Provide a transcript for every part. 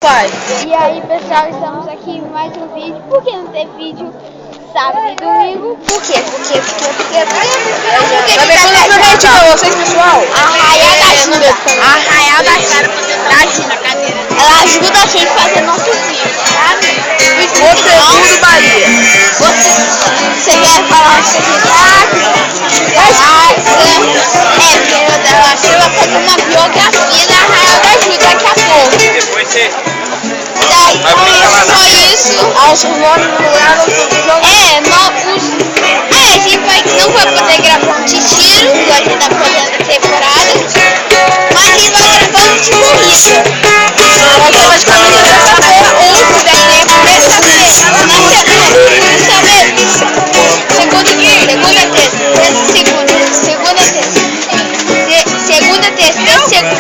pai. E aí, pessoal, estamos aqui em mais um vídeo. Por que não teve vídeo sábado e domingo? Por quê? Porque Também quando eu prometi pra vocês, pessoal. Arraial da ajuda. Arraial da ajuda. Ela ajuda a gente a fazer nosso vídeo, sabe? Conteúdo Bahia. Você quer falar o seguinte? Ela vai fazer uma biografia da Arraial da Ajuda daqui a pouco. Depois você Daí foi isso. Aos nomes do lugar do jogo. A gente não vai poder gravar um tiro, igual a gente tá fazendo a temporada. Mas a gente vai gravar um de corrida. Automaticamente Outro daí, né?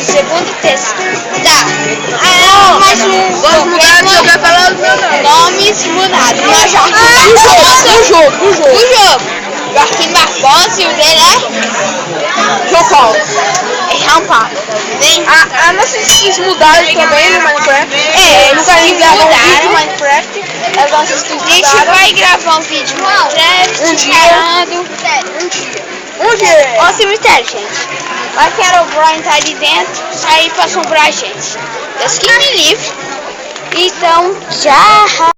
Segunda, terça. Tá. Mais um. Vamos mudar de jogar falar os meus nomes. Nomes mudados. Nós já Do jogo. Joaquim Barbosa e o dele é João Paulo. João Paulo. A nossa skins mudaram também no Minecraft. Eles Nunca a gente gravou um vídeo mudaram. do Minecraft. As nossas skins A gente mudaram. vai gravar um vídeo Minecraft, Um dia. Um dia. Ó, cemitério, gente. Vai que era o Brian tá ali dentro, aí pra assombrar a gente. Deus que me livre. Então, tchau.